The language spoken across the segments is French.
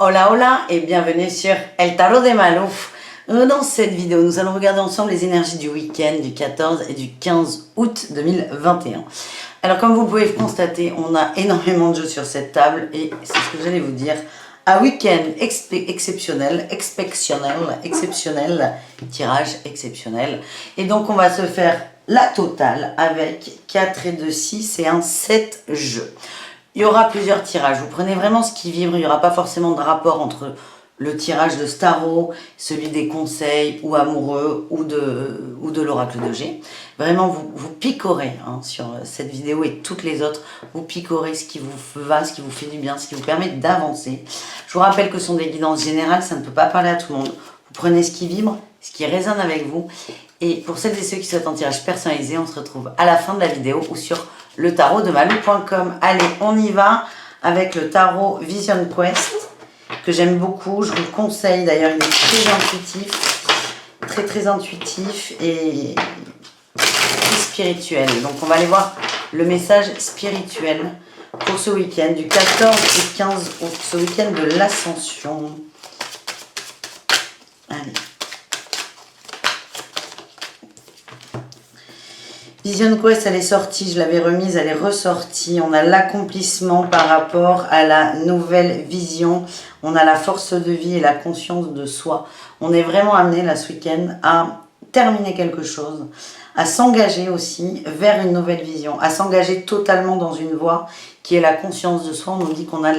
Hola hola et bienvenue sur El Tarot de Malouf. Dans cette vidéo, nous allons regarder ensemble les énergies du week-end du 14 et du 15 août 2021. Alors comme vous pouvez le constater, on a énormément de jeux sur cette table et c'est ce que j'allais vous dire. Un week-end exceptionnel, tirage exceptionnel. Et donc on va se faire la totale avec 4 et 2, 6 et un 7 jeux. Il y aura plusieurs tirages, vous prenez vraiment ce qui vibre, il n'y aura pas forcément de rapport entre le tirage de Starot, celui des conseils ou amoureux ou de l'oracle de G. Vraiment, vous picorez sur cette vidéo et toutes les autres, vous picorez ce qui vous va, ce qui vous fait du bien, ce qui vous permet d'avancer. Je vous rappelle que ce sont des guidances générales, ça ne peut pas parler à tout le monde. Vous prenez ce qui vibre, ce qui résonne avec vous. Et pour celles et ceux qui souhaitent un tirage personnalisé, on se retrouve à la fin de la vidéo ou sur letarotdemalou.com. Allez, on y va avec le tarot Vision Quest, que j'aime beaucoup. Je vous le conseille d'ailleurs, il est très intuitif, très intuitif et spirituel. Donc on va aller voir le message spirituel pour ce week-end du 14 au 15 août, ce week-end de l'ascension. Allez. Vision Quest, elle est sortie, je l'avais remise, elle est ressortie. On a l'accomplissement par rapport à la nouvelle vision. On a la force de vie et la conscience de soi. On est vraiment amené là ce week-end à terminer quelque chose, à s'engager aussi vers une nouvelle vision, à s'engager totalement dans une voie qui est la conscience de soi. On nous dit qu'on a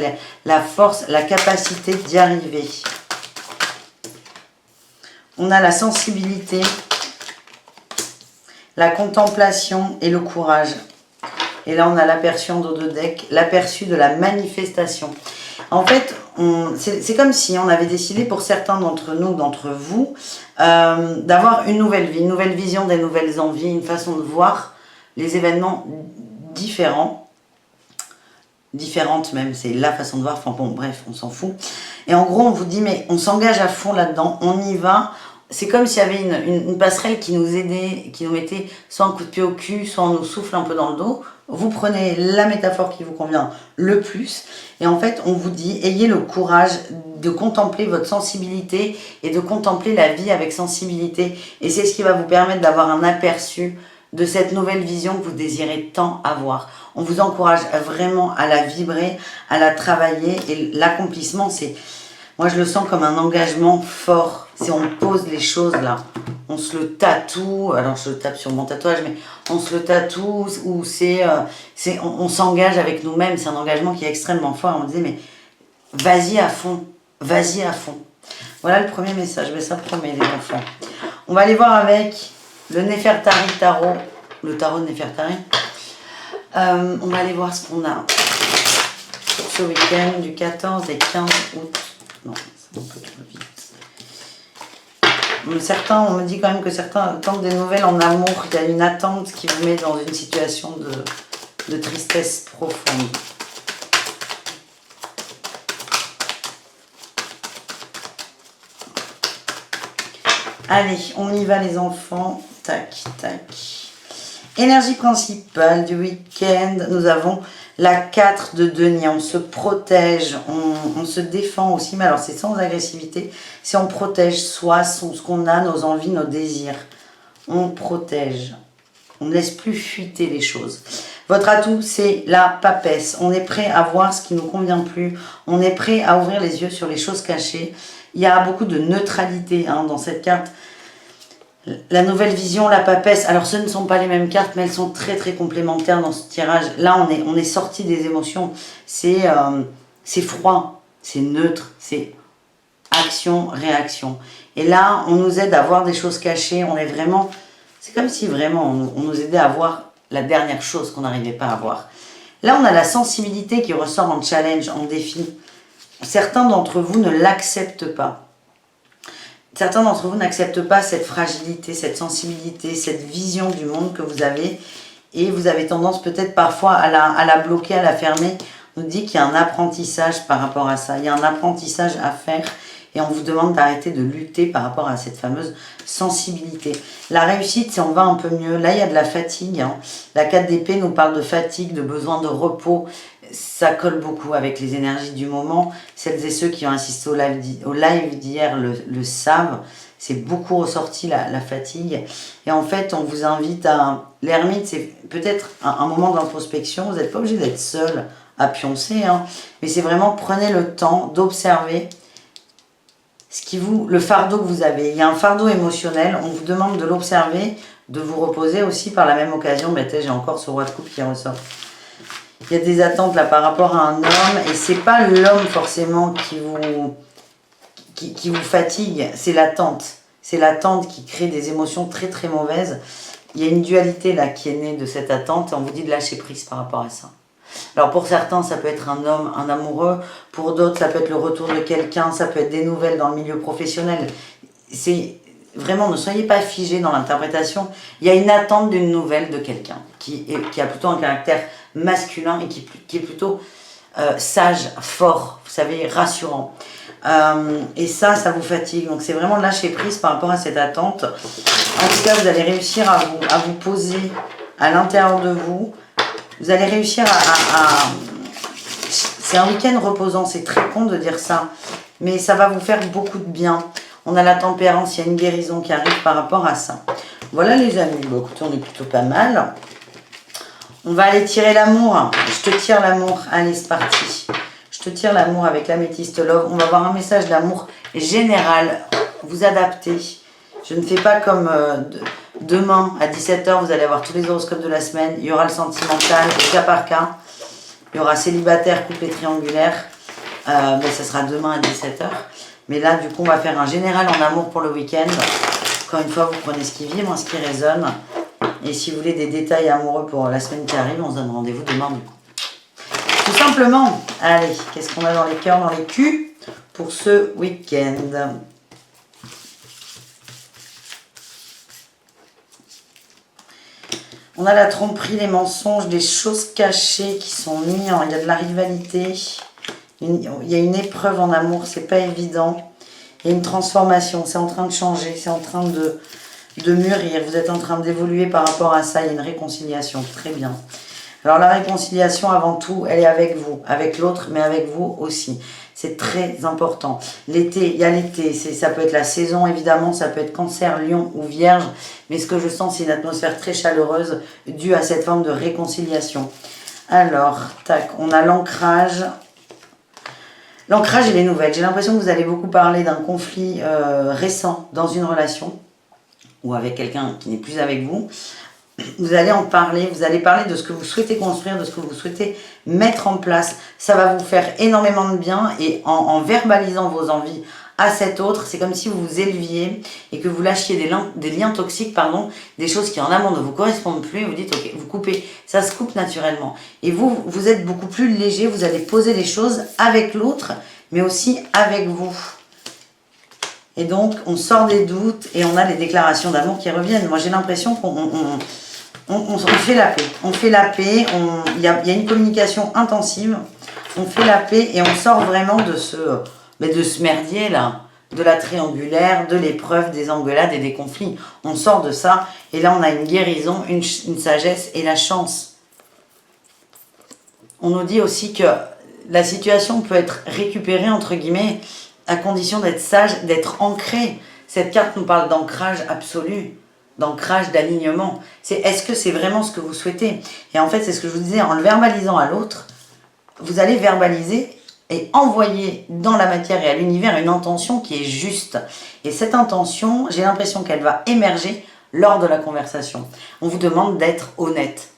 la force, la capacité d'y arriver. On a la sensibilité, la contemplation et le courage. Et là, on a l'aperçu en dos de deck, l'aperçu de la manifestation. En fait, c'est comme si on avait décidé pour certains d'entre nous, d'entre vous, d'avoir une nouvelle vie, une nouvelle vision, des nouvelles envies, une façon de voir les événements différentes même, c'est la façon de voir, enfin bon, bref, on s'en fout. Et en gros, on vous dit, mais on s'engage à fond là-dedans, on y va. C'est comme s'il y avait une passerelle qui nous aidait, qui nous mettait soit un coup de pied au cul, soit on nous souffle un peu dans le dos. Vous prenez la métaphore qui vous convient le plus. Et en fait, on vous dit, ayez le courage de contempler votre sensibilité et de contempler la vie avec sensibilité. Et c'est ce qui va vous permettre d'avoir un aperçu de cette nouvelle vision que vous désirez tant avoir. On vous encourage vraiment à la vibrer, à la travailler. Et l'accomplissement, c'est... Moi, je le sens comme un engagement fort. Si on pose les choses là, on se le tatoue. Alors, je le tape sur mon tatouage, mais on se le tatoue ou on s'engage avec nous-mêmes. C'est un engagement qui est extrêmement fort. On disait, mais vas-y à fond, vas-y à fond. Voilà le premier message, mais ça promet les enfants. On va aller voir avec le Nefertari Tarot, le tarot de Nefertari. On va aller voir ce qu'on a pour ce week-end du 14 et 15 août. Non, c'est un peu trop vite. Certains, on me dit quand même que certains attendent des nouvelles en amour. Il y a une attente qui vous met dans une situation de tristesse profonde. Allez, on y va les enfants. Tac, tac. Énergie principale du week-end, nous avons la 4 de denier. On se protège, on se défend aussi, mais alors c'est sans agressivité. Si on protège soi, ce qu'on a, nos envies, nos désirs, on protège. On ne laisse plus fuiter les choses. Votre atout, c'est la papesse. On est prêt à voir ce qui ne nous convient plus. On est prêt à ouvrir les yeux sur les choses cachées. Il y a beaucoup de neutralité dans cette carte. La nouvelle vision, la papesse, alors ce ne sont pas les mêmes cartes, mais elles sont très complémentaires dans ce tirage. Là, on est sorti des émotions. C'est froid, c'est neutre, c'est action, réaction. Et là, on nous aide à voir des choses cachées. On est vraiment, c'est comme si vraiment on nous aidait à voir la dernière chose qu'on n'arrivait pas à voir. Là, on a la sensibilité qui ressort en challenge, en défi. Certains d'entre vous ne l'acceptent pas. Certains d'entre vous n'acceptent pas cette fragilité, cette sensibilité, cette vision du monde que vous avez. Et vous avez tendance peut-être parfois à la bloquer, à la fermer. On nous dit qu'il y a un apprentissage par rapport à ça. Il y a un apprentissage à faire. et on vous demande d'arrêter de lutter par rapport à cette fameuse sensibilité. La réussite, c'est on va un peu mieux. Là, il y a de la fatigue. Hein. La 4 d'épée nous parle de fatigue, de besoin de repos. Ça colle beaucoup avec les énergies du moment. Celles et ceux qui ont assisté au live d'hier le savent. C'est beaucoup ressorti la fatigue. Et en fait, on vous invite à... L'ermite, c'est peut-être un moment d'introspection. Vous n'êtes pas obligé d'être seul à pioncer. Hein, mais c'est vraiment, prenez le temps d'observer le fardeau que vous avez. Il y a un fardeau émotionnel. On vous demande de l'observer, de vous reposer aussi par la même occasion. Ben, j'ai encore ce roi de coupe qui ressort. Il y a des attentes là par rapport à un homme. Et c'est pas l'homme forcément qui vous fatigue, c'est l'attente. C'est l'attente qui crée des émotions très très mauvaises. Il y a une dualité là qui est née de cette attente et on vous dit de lâcher prise par rapport à ça. Alors pour certains, ça peut être un homme, un amoureux. Pour d'autres, ça peut être le retour de quelqu'un. Ça peut être des nouvelles dans le milieu professionnel. C'est vraiment, ne soyez pas figés dans l'interprétation. Il y a une attente d'une nouvelle de quelqu'un qui a plutôt un caractère masculin et qui est plutôt sage, fort, vous savez, rassurant. Et ça vous fatigue. Donc c'est vraiment lâcher prise par rapport à cette attente. En tout cas, vous allez réussir à vous poser à l'intérieur de vous. Vous allez réussir c'est un week-end reposant, c'est très con de dire ça, mais ça va vous faire beaucoup de bien. On a la tempérance, il y a une guérison qui arrive par rapport à ça. Voilà les amis, bon, écoutez, on est plutôt pas mal. On va aller tirer l'amour. Je te tire l'amour. Allez, c'est parti. Je te tire l'amour avec l'améthyste love. On va avoir un message d'amour général. Vous adaptez. Je ne fais pas comme demain à 17 h, vous allez avoir tous les horoscopes de la semaine. Il y aura le sentimental, au cas par cas. Il y aura célibataire, couple et triangulaire. Mais ça sera demain à 17 h. Mais là, du coup, on va faire un général en amour pour le week-end. Encore une fois, vous prenez ce qui vibre, ce qui résonne. Et si vous voulez des détails amoureux pour la semaine qui arrive, on se donne rendez-vous demain du coup. Tout simplement. Allez, qu'est-ce qu'on a dans les cœurs, dans les culs pour ce week-end? On a la tromperie, les mensonges, des choses cachées qui sont mises. Il y a de la rivalité. Il y a une épreuve en amour, c'est pas évident. Il y a une transformation, c'est en train de changer, c'est en train de mûrir. Vous êtes en train d'évoluer par rapport à ça. Il y a une réconciliation, très bien. Alors la réconciliation, avant tout, elle est avec vous, avec l'autre, mais avec vous aussi. C'est très important. L'été, il y a l'été, ça peut être la saison évidemment, ça peut être Cancer, Lion ou Vierge, mais ce que je sens, c'est une atmosphère très chaleureuse due à cette forme de réconciliation. Alors, tac, on a l'ancrage. L'ancrage et les nouvelles. J'ai l'impression que vous allez beaucoup parler d'un conflit récent dans une relation ou avec quelqu'un qui n'est plus avec vous. Vous allez en parler, vous allez parler de ce que vous souhaitez construire, de ce que vous souhaitez mettre en place. Ça va vous faire énormément de bien et en verbalisant vos envies à cet autre, c'est comme si vous vous éleviez et que vous lâchiez des liens toxiques, des choses qui en amont ne vous correspondent plus et vous dites ok, vous coupez, ça se coupe naturellement. Et vous êtes beaucoup plus léger, vous allez poser les choses avec l'autre, mais aussi avec vous. Et donc, on sort des doutes et on a les déclarations d'amour qui reviennent. Moi, j'ai l'impression qu'on fait la paix. On fait la paix, il y a une communication intensive. On fait la paix et on sort vraiment de ce merdier là, de la triangulaire, de l'épreuve, des engueulades et des conflits. On sort de ça et là, on a une guérison, une sagesse et la chance. On nous dit aussi que la situation peut être récupérée, entre guillemets, à condition d'être sage, d'être ancré. Cette carte nous parle d'ancrage absolu, d'ancrage, d'alignement. Est-ce que c'est vraiment ce que vous souhaitez? Et en fait, c'est ce que je vous disais, en le verbalisant à l'autre, vous allez verbaliser et envoyer dans la matière et à l'univers une intention qui est juste. Et cette intention, j'ai l'impression qu'elle va émerger lors de la conversation. On vous demande d'être honnête.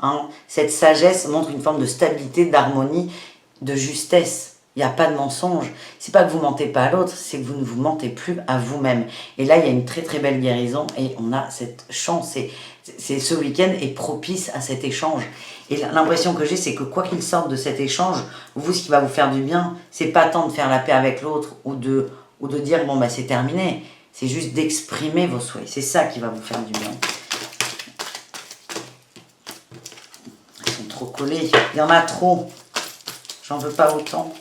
Cette sagesse montre une forme de stabilité, d'harmonie, de justesse. Il n'y a pas de mensonge. C'est pas que vous mentez pas à l'autre, c'est que vous ne vous mentez plus à vous-même. Et là, il y a une très très belle guérison et on a cette chance. Ce week-end est propice à cet échange. Et l'impression que j'ai, c'est que quoi qu'il sorte de cet échange, vous, ce qui va vous faire du bien, c'est pas tant de faire la paix avec l'autre ou de dire bon c'est terminé. C'est juste d'exprimer vos souhaits. C'est ça qui va vous faire du bien. Ils sont trop collés. Il y en a trop. J'en veux pas autant.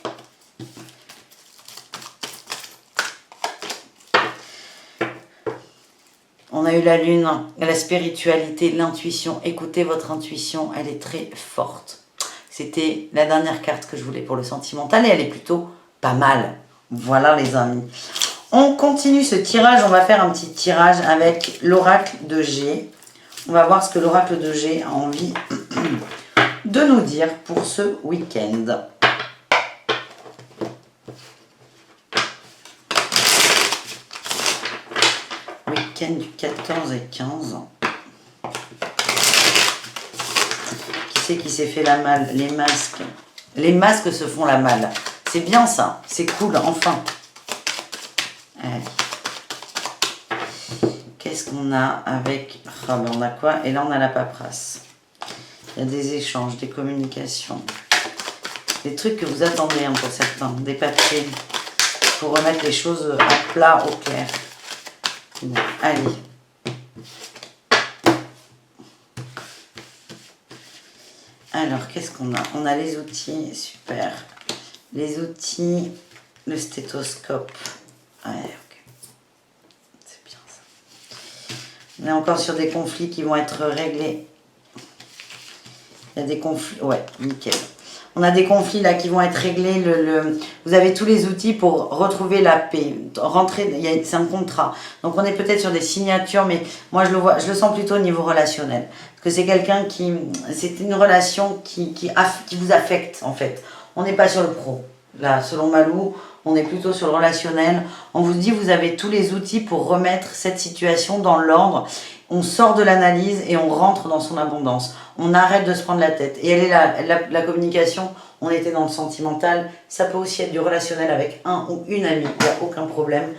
On a eu la lune, la spiritualité, l'intuition. Écoutez votre intuition, elle est très forte. C'était la dernière carte que je voulais pour le sentimental et elle est plutôt pas mal. Voilà les amis. On continue ce tirage, on va faire un petit tirage avec l'oracle de G. On va voir ce que l'oracle de G a envie de nous dire pour ce week-end. Week-end du 14 et 15. Qui c'est qui s'est fait la malle? Les masques. Les masques se font la malle. C'est bien ça, c'est cool, enfin. Allez. Qu'est-ce qu'on a avec... Ah ben on a quoi? Et là on a la paperasse. Il y a des échanges, des communications. Des trucs que vous attendez hein, pour certains. Des papiers. Pour remettre les choses à plat, au clair. Bon, allez. Alors, qu'est-ce qu'on a? On a les outils, super. Les outils, le stéthoscope. Ouais, ok. C'est bien ça. On est encore sur des conflits qui vont être réglés. Il y a des conflits, ouais, nickel. On a des conflits là qui vont être réglés. Vous avez tous les outils pour retrouver la paix. Rentrer, c'est un contrat. Donc on est peut-être sur des signatures, mais moi je le sens plutôt au niveau relationnel. Parce que c'est quelqu'un qui, c'est une relation qui vous affecte en fait. On n'est pas sur le pro. Là, selon Malou, on est plutôt sur le relationnel. On vous dit, vous avez tous les outils pour remettre cette situation dans l'ordre. On sort de l'analyse et on rentre dans son abondance. On arrête de se prendre la tête. Et elle est là, la communication, on était dans le sentimental. Ça peut aussi être du relationnel avec un ou une amie. Il n'y a aucun problème.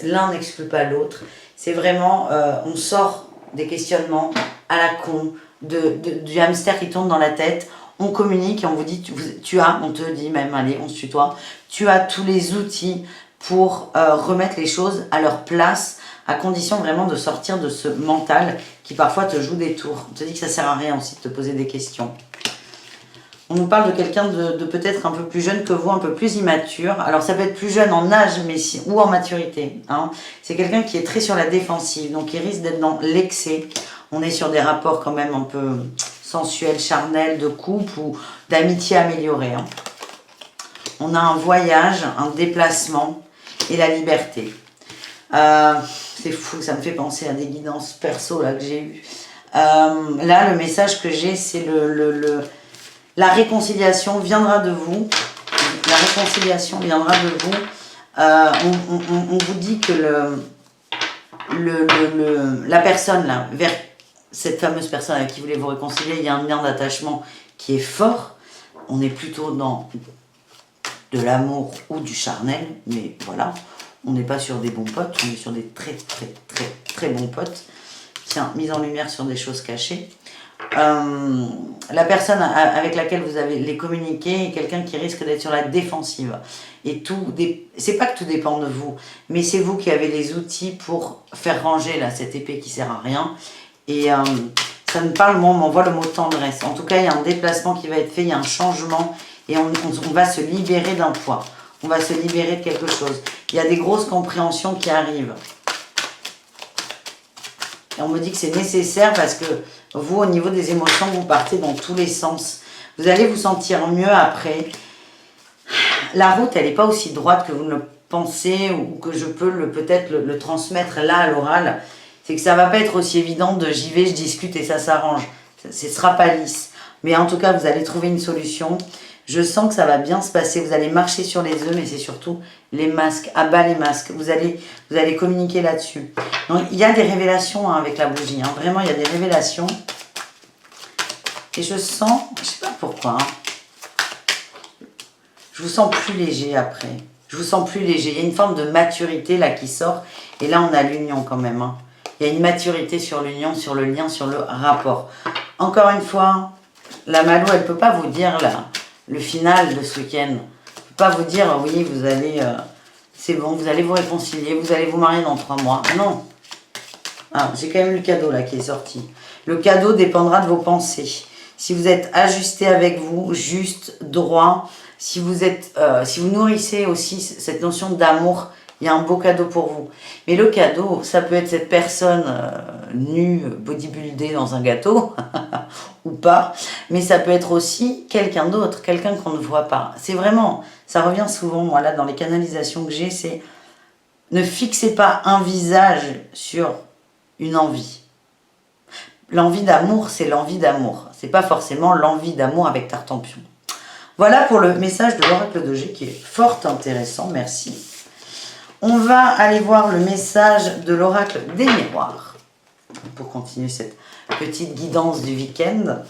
L'un n'exclut pas l'autre. C'est vraiment, on sort des questionnements à la con, du hamster qui tourne dans la tête. On communique et on vous dit, on te dit même, allez, on se tutoie, tu as tous les outils pour remettre les choses à leur place, à condition vraiment de sortir de ce mental qui parfois te joue des tours. On te dit que ça sert à rien aussi de te poser des questions. On nous parle de quelqu'un de peut-être un peu plus jeune que vous, un peu plus immature. Alors ça peut être plus jeune en âge mais ou en maturité. Hein. C'est quelqu'un qui est très sur la défensive, donc il risque d'être dans l'excès. On est sur des rapports quand même un peu sensuels, charnels, de couple ou d'amitié améliorée. Hein. On a un voyage, un déplacement et la liberté. C'est fou, ça me fait penser à des guidances perso là, que j'ai eues. Là, le message que j'ai, c'est la réconciliation viendra de vous. La réconciliation viendra de vous. On vous dit que la personne là, vers cette fameuse personne avec qui vous voulez vous réconcilier, il y a un lien d'attachement qui est fort. On est plutôt dans de l'amour ou du charnel, mais voilà. On n'est pas sur des bons potes, on est sur des très très très très bons potes. Tiens, mise en lumière sur des choses cachées. La personne avec laquelle vous avez les communiqués est quelqu'un qui risque d'être sur la défensive. Et c'est pas que tout dépend de vous, mais c'est vous qui avez les outils pour faire ranger là, cette épée qui sert à rien. Et ça me parle, moi on m'envoie le mot tendresse. En tout cas, il y a un déplacement qui va être fait, il y a un changement et on va se libérer d'un poids. On va se libérer de quelque chose. Il y a des grosses compréhensions qui arrivent. Et on me dit que c'est nécessaire parce que vous, au niveau des émotions, vous partez dans tous les sens. Vous allez vous sentir mieux après. La route, elle n'est pas aussi droite que vous ne le pensez ou que je peux peut-être le transmettre là à l'oral. C'est que ça ne va pas être aussi évident de j'y vais, je discute et ça s'arrange. Ce ne sera pas lisse. Mais en tout cas, vous allez trouver une solution. Je sens que ça va bien se passer. Vous allez marcher sur les œufs, mais c'est surtout les masques. À bas les masques. Vous allez communiquer là-dessus. Donc, il y a des révélations hein, avec la bougie. Hein. Vraiment, il y a des révélations. Et je sens, je ne sais pas pourquoi, hein, je vous sens plus léger après. Je vous sens plus léger. Il y a une forme de maturité là qui sort. Et là, on a l'union quand même. Hein. Il y a une maturité sur l'union, sur le lien, sur le rapport. Encore une fois, la Malou, elle ne peut pas vous dire là. Le final de ce week-end. Je ne peux pas vous dire, oui, vous allez, c'est bon, vous allez vous réconcilier, vous allez vous marier dans 3 mois. Non. Ah, j'ai quand même le cadeau là qui est sorti. Le cadeau dépendra de vos pensées. Si vous êtes ajusté avec vous, juste, droit, si vous nourrissez aussi cette notion d'amour, Il y a un beau cadeau pour vous. Mais le cadeau, ça peut être cette personne nue, bodybuildée dans un gâteau, ou pas. Mais ça peut être aussi quelqu'un d'autre, quelqu'un qu'on ne voit pas. C'est vraiment, ça revient souvent, moi, là, dans les canalisations que j'ai, c'est ne fixez pas un visage sur une envie. L'envie d'amour, c'est l'envie d'amour. C'est pas forcément l'envie d'amour avec Tartampion. Voilà pour le message de l'oracle de G qui est fort intéressant, merci. On va aller voir le message de l'oracle des miroirs pour continuer cette petite guidance du week-end.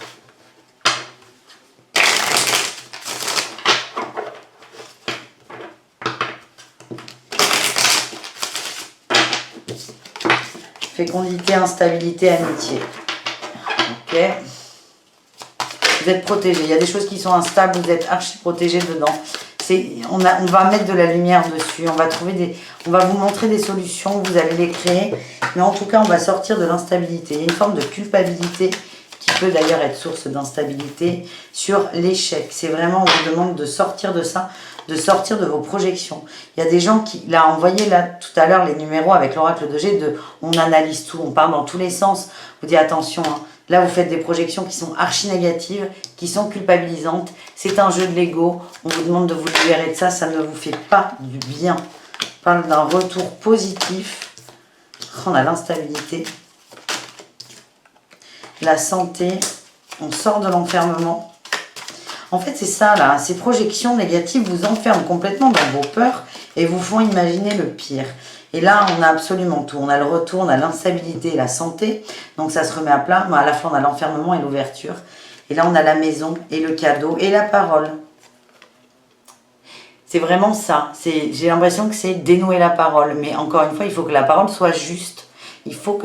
Fécondité, instabilité, amitié. Ok. Vous êtes protégé. Il y a des choses qui sont instables, vous êtes archi protégé dedans. On va mettre de la lumière dessus. On va vous montrer des solutions, vous allez les créer. Mais en tout cas, on va sortir de l'instabilité. Il y a une forme de culpabilité qui peut d'ailleurs être source d'instabilité sur l'échec. C'est vraiment, on vous demande de sortir de ça, de sortir de vos projections. Il y a des gens qui, là, envoyez là tout à l'heure les numéros avec l'oracle de G, on analyse tout, on part dans tous les sens. Vous dites attention, hein, là vous faites des projections qui sont archi négatives, qui sont culpabilisantes. C'est un jeu de l'ego, on vous demande de vous libérer de ça, ça ne vous fait pas du bien. On parle d'un retour positif. On a l'instabilité, la santé, on sort de l'enfermement. En fait, c'est ça, là. Ces projections négatives vous enferment complètement dans vos peurs et vous font imaginer le pire. Et là, on a absolument tout. On a le retour, on a l'instabilité et la santé. Donc, ça se remet à plat. Mais à la fois, on a l'enfermement et l'ouverture. Et là, on a la maison et le cadeau et la parole. C'est vraiment ça. J'ai l'impression que c'est dénouer la parole. Mais encore une fois, il faut que la parole soit juste. Il faut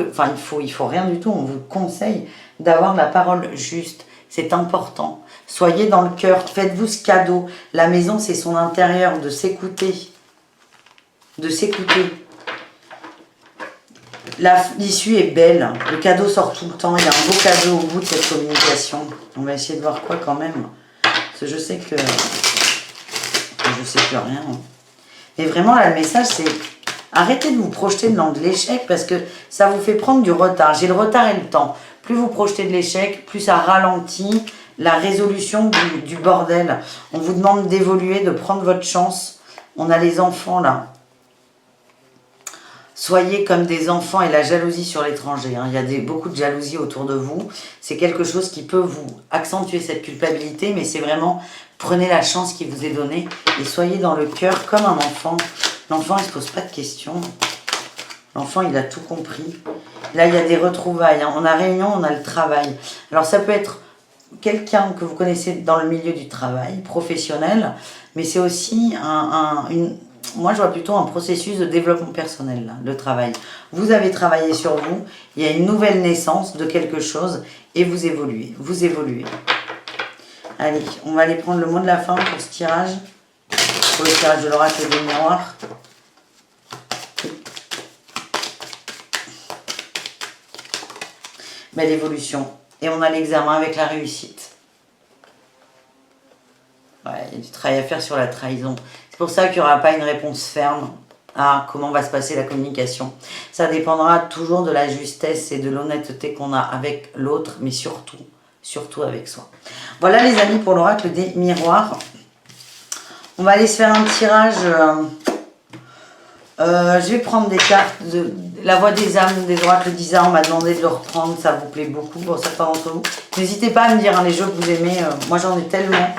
rien du tout. On vous conseille d'avoir la parole juste. C'est important. Soyez dans le cœur. Faites-vous ce cadeau. La maison, c'est son intérieur. De s'écouter. De s'écouter. L'issue est belle. Le cadeau sort tout le temps. Il y a un beau cadeau au bout de cette communication. On va essayer de voir quoi quand même. Parce que je sais que... Je sais plus rien. Mais vraiment, là, le message, c'est... Arrêtez de vous projeter dans de l'échec parce que ça vous fait prendre du retard. J'ai le retard et le temps. Plus vous projetez de l'échec, plus ça ralentit la résolution du bordel. On vous demande d'évoluer, de prendre votre chance. On a les enfants, là. Soyez comme des enfants et la jalousie sur l'étranger. Hein. Il y a beaucoup de jalousie autour de vous. C'est quelque chose qui peut vous accentuer cette culpabilité, mais c'est vraiment, prenez la chance qui vous est donnée et soyez dans le cœur comme un enfant. L'enfant, il ne se pose pas de questions. L'enfant, il a tout compris. Là, il y a des retrouvailles. Hein. On a réunion, on a le travail. Alors, ça peut être quelqu'un que vous connaissez dans le milieu du travail, professionnel, mais c'est aussi moi, je vois plutôt un processus de développement personnel, là, le travail. Vous avez travaillé sur vous, il y a une nouvelle naissance de quelque chose et vous évoluez. Vous évoluez. Allez, on va aller prendre le mot de la fin pour ce tirage. Pour le tirage de l'oracle des miroirs. Belle évolution. Et on a l'examen avec la réussite. Ouais, il y a du travail à faire sur la trahison. C'est pour ça qu'il n'y aura pas une réponse ferme à comment va se passer la communication. Ça dépendra toujours de la justesse et de l'honnêteté qu'on a avec l'autre, mais surtout avec soi. Voilà les amis pour l'oracle des miroirs. On va aller se faire un tirage. Je vais prendre des cartes de la voix des âmes, des oracles d'Isa. On m'a demandé de le reprendre, ça vous plaît beaucoup pour certains d'entre vous. N'hésitez pas à me dire hein, les jeux que vous aimez. Moi j'en ai tellement.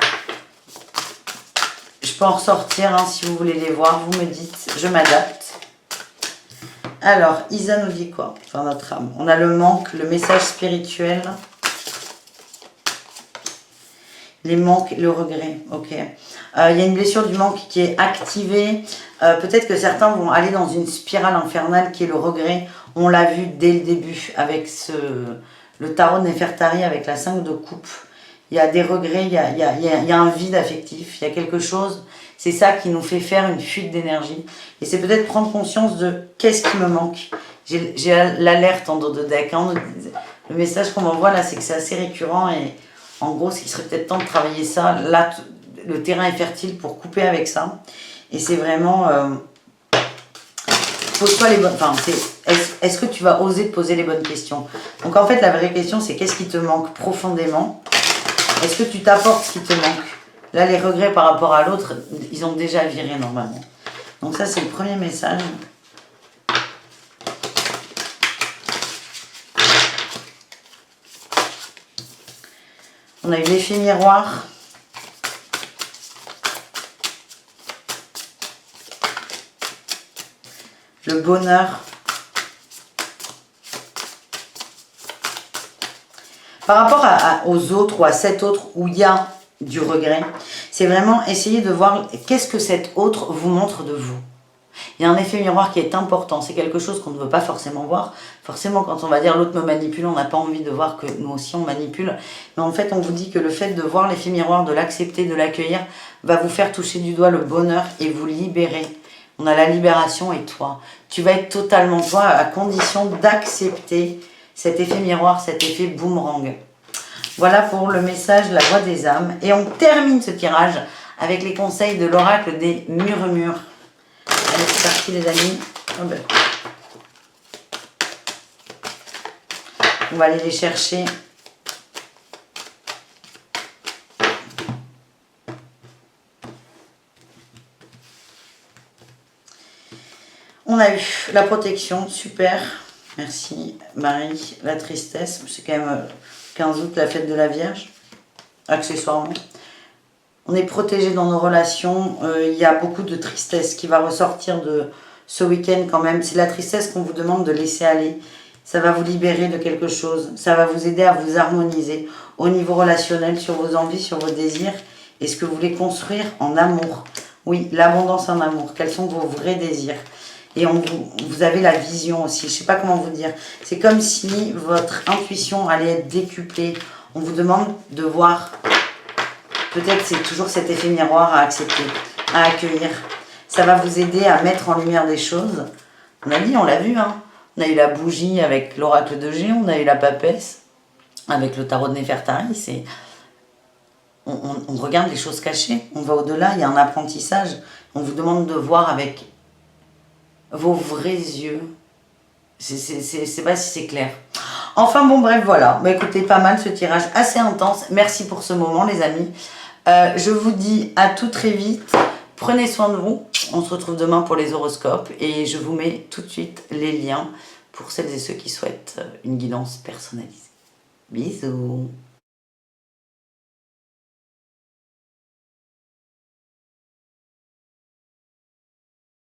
Je peux en ressortir hein, si vous voulez les voir. Vous me dites, je m'adapte. Alors, Isa nous dit quoi? Enfin, notre âme. On a le manque, le message spirituel. Les manques, le regret. Ok. Il y a une blessure du manque qui est activée. Peut-être que certains vont aller dans une spirale infernale qui est le regret. On l'a vu dès le début avec le tarot de Néfertari avec la 5 de coupe. Il y a des regrets, il y a un vide affectif, il y a quelque chose. C'est ça qui nous fait faire une fuite d'énergie. Et c'est peut-être prendre conscience de qu'est-ce qui me manque. J'ai l'alerte en dos de deck. Hein. Le message qu'on m'envoie là, c'est que c'est assez récurrent. Et en gros, il serait peut-être temps de travailler ça. Là, le terrain est fertile pour couper avec ça. Et c'est vraiment pose-toi les bonnes... Enfin, est-ce que tu vas oser te poser les bonnes questions? Donc en fait, la vraie question, c'est qu'est-ce qui te manque profondément? Est-ce que tu t'apportes ce qui te manque? Là, les regrets par rapport à l'autre, ils ont déjà viré normalement. Donc ça, c'est le premier message. On a eu l'effet miroir. Le bonheur. Par rapport aux autres ou à cet autre où il y a du regret, c'est vraiment essayer de voir qu'est-ce que cet autre vous montre de vous. Il y a un effet miroir qui est important, c'est quelque chose qu'on ne veut pas forcément voir. Forcément, quand on va dire l'autre me manipule, on n'a pas envie de voir que nous aussi on manipule. Mais en fait, on vous dit que le fait de voir l'effet miroir, de l'accepter, de l'accueillir, va vous faire toucher du doigt le bonheur et vous libérer. On a la libération et toi. Tu vas être totalement toi à condition d'accepter cet effet miroir, cet effet boomerang. Voilà pour le message, la voix des âmes. Et on termine ce tirage avec les conseils de l'oracle des murmures. Allez, c'est parti les amis. Oh ben. On va aller les chercher. On a eu la protection, super. Merci Marie. La tristesse, c'est quand même 15 août, la fête de la Vierge, accessoirement. On est protégé dans nos relations. Il y a beaucoup de tristesse qui va ressortir de ce week-end quand même. C'est la tristesse qu'on vous demande de laisser aller. Ça va vous libérer de quelque chose. Ça va vous aider à vous harmoniser au niveau relationnel, sur vos envies, sur vos désirs et ce que vous voulez construire en amour. Oui, l'abondance en amour. Quels sont vos vrais désirs? Et vous avez la vision aussi. Je ne sais pas comment vous dire. C'est comme si votre intuition allait être décuplée. On vous demande de voir... Peut-être c'est toujours cet effet miroir à accepter, à accueillir. Ça va vous aider à mettre en lumière des choses. On a dit, on l'a vu, hein. On a eu la bougie avec l'oracle de G, on a eu la papesse avec le tarot de Néfertari. On regarde les choses cachées, on va au-delà, il y a un apprentissage. On vous demande de voir avec vos vrais yeux. Je ne sais pas si c'est clair. Enfin bon, bref, voilà. Bah, écoutez, pas mal ce tirage, assez intense. Merci pour ce moment, les amis. Je vous dis à tout très vite. Prenez soin de vous. On se retrouve demain pour les horoscopes. Et je vous mets tout de suite les liens pour celles et ceux qui souhaitent une guidance personnalisée. Bisous.